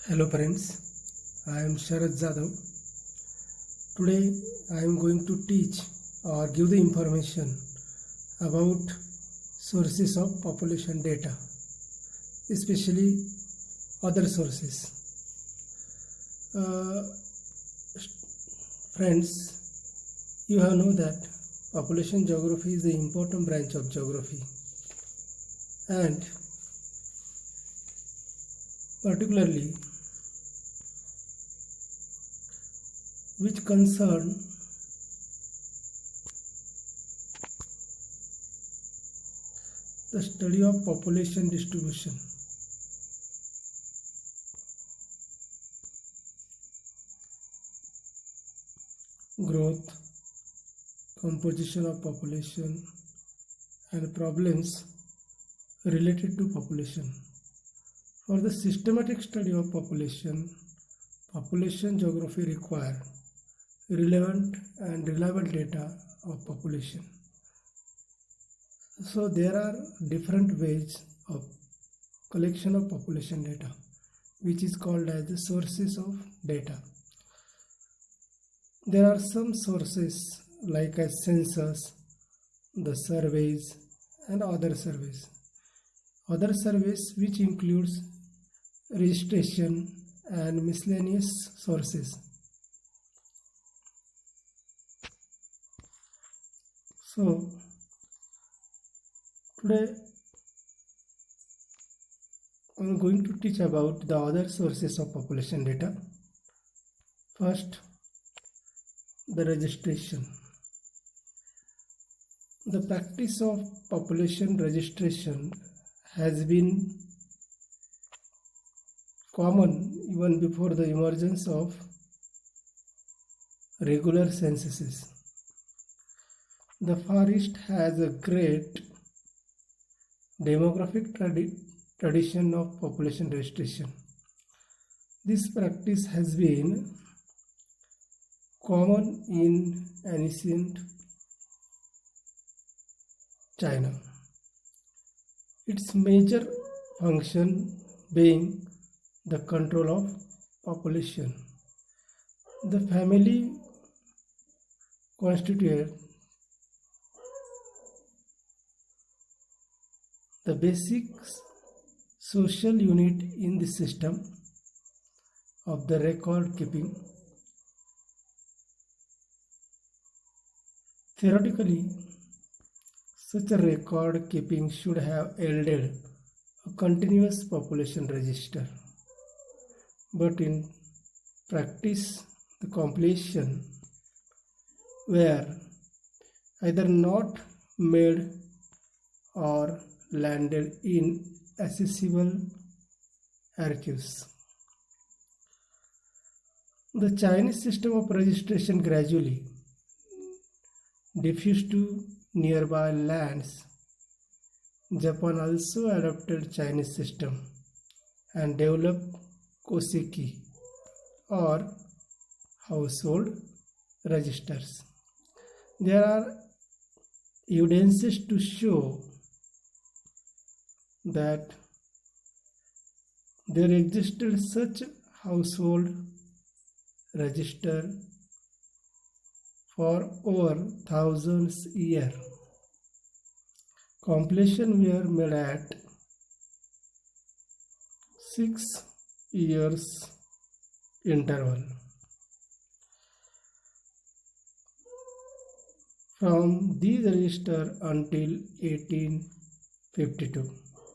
Hello friends, I am Sharad Jadhav. Today I am going to teach or give the information about sources of population data, especially other sources. Uh, Friends, you have know that population geography is the important branch of geography, and particularly which concern the study of population distribution, growth, composition of population, and problems related to population. For the systematic study of population, population geography require relevant and reliable data of population. So there are different ways of collection of population data, which is called as the sources of data. There are some sources like as census, the surveys, and other surveys. Other surveys which includes registration and miscellaneous sources. So today I am going to teach about the other sources of population data. First, the registration. The practice of population registration has been common even before the emergence of regular censuses. The Far East has a great demographic tradition of population registration. This practice has been common in ancient China. Its major function being the control of population. The family constitutes the basic social unit in the system of the record keeping. Theoretically, such a record keeping should have yielded a continuous population register. But in practice, the compilation were either not made or landed in accessible archives. The Chinese system of registration gradually diffused to nearby lands. Japan also adopted Chinese system and developed Koseki or household registers. There are evidences to show that there existed such household register for over thousands years. Completion were made at 6 years interval. From these register until 1852.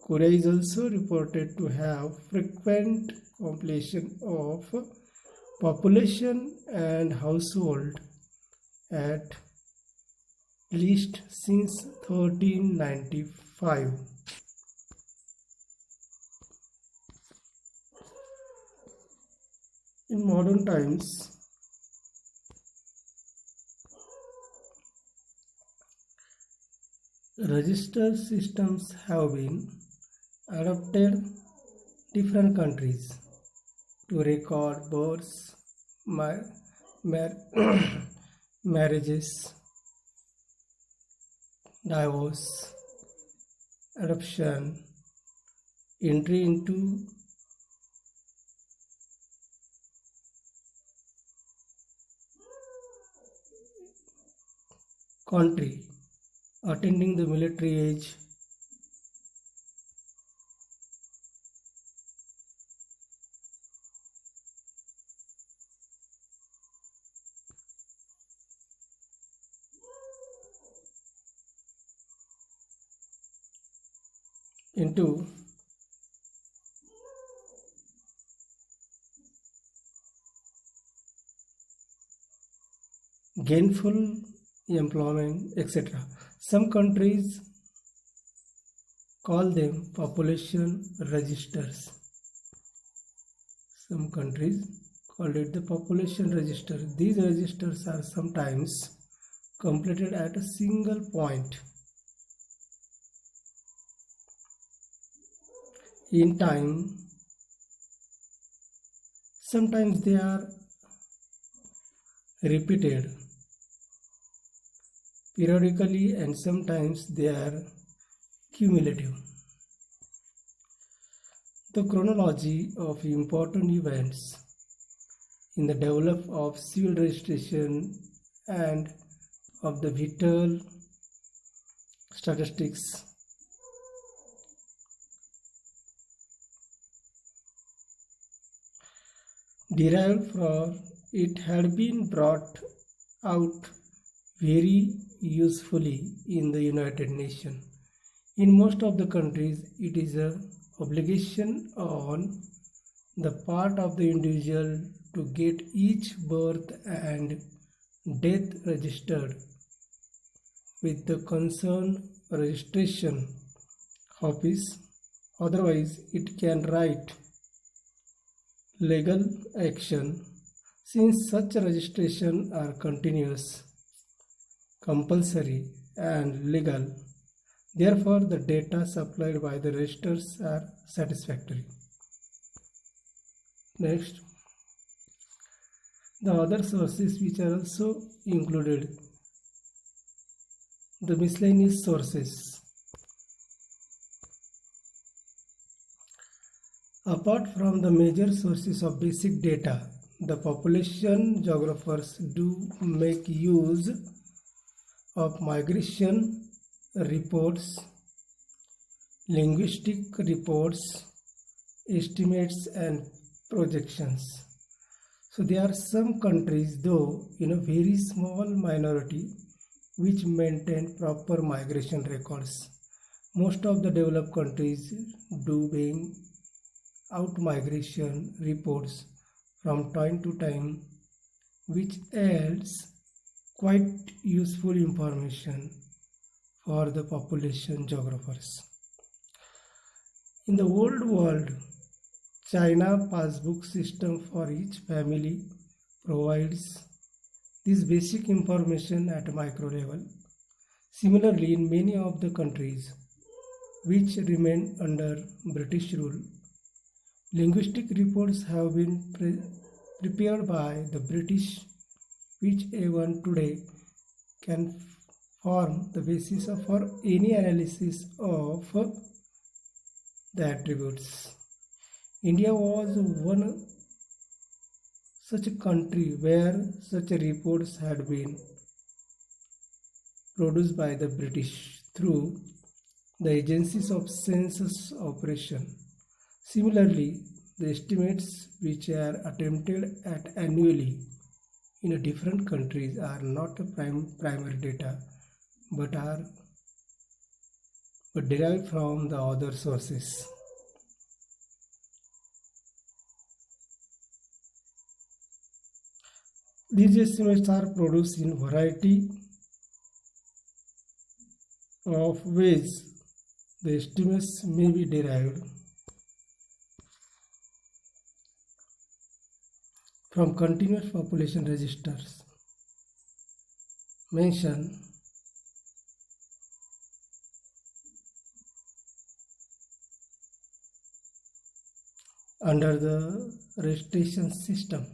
Korea is also reported to have frequent completion of population and household at least since 1395. In modern times, register systems have been adopted in different countries to record births, marriages, divorce, adoption, entry into country attaining the military age into gainful employment, etc. Some countries call them population registers. Some countries call it the population register. These registers are sometimes completed at a single point in time. Sometimes they are repeated periodically and sometimes they are cumulative. The chronology of important events in the development of civil registration and of the vital statistics derived from it had been brought out very usefully in the United Nations. In most of the countries, it is an obligation on the part of the individual to get each birth and death registered with the concerned registration office. Otherwise, it can write legal action since such registration are continuous, compulsory and legal. Therefore, the data supplied by the registers are satisfactory. Next, the other sources which are also included, the miscellaneous sources. Apart from the major sources of basic data, the population geographers do make use of migration reports, linguistic reports, estimates and projections. So there are some countries, though in a very small minority, which maintain proper migration records. Most of the developed countries do bring out migration reports from time to time, which adds quite useful information for the population geographers. In the old world, China passbook system for each family provides this basic information at micro level. Similarly, in many of the countries which remain under British rule, linguistic reports have been prepared by the British, which even today can form the basis for any analysis of the attributes. India was one such a country where such reports had been produced by the British through the agencies of census operation. Similarly, the estimates which are attempted at annually in different countries are not primary data but derived from the other sources. These estimates are produced in variety of ways. The estimates may be derived from continuous population registers mentioned under the registration system.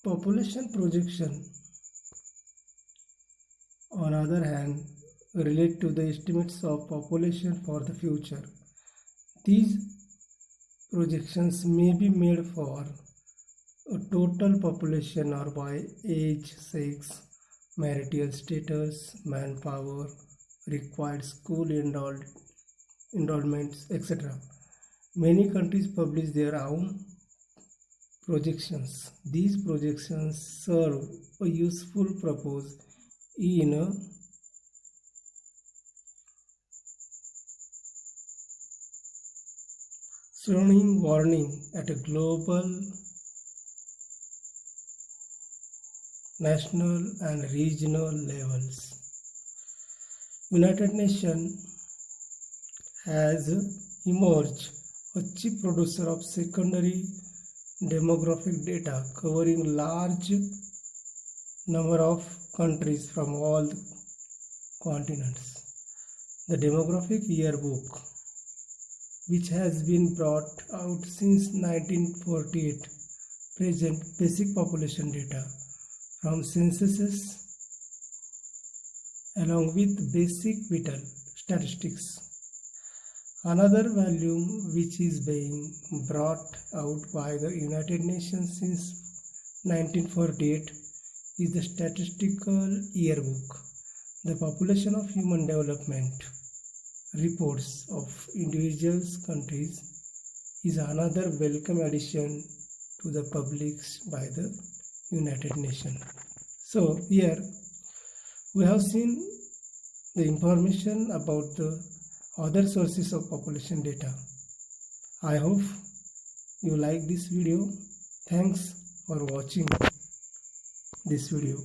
Population projection, on other hand, relate to the estimates of population for the future. These projections may be made for a total population or by age, sex, marital status, manpower, required school enrollments, etc. Many countries publish their own projections. These projections serve a useful purpose in sounding warning at a global, national and regional levels. United Nations has emerged a chief producer of secondary demographic data covering large number of countries from all continents. The Demographic Yearbook, which has been brought out since 1948, present basic population data from censuses along with basic vital statistics. Another volume which is being brought out by the United Nations since 1948 is the Statistical Yearbook. The Population of Human Development Reports of individuals countries is another welcome addition to the published by the United Nations. So here we have seen the information about the other sources of population data. I hope you like this video. Thanks for watching this video.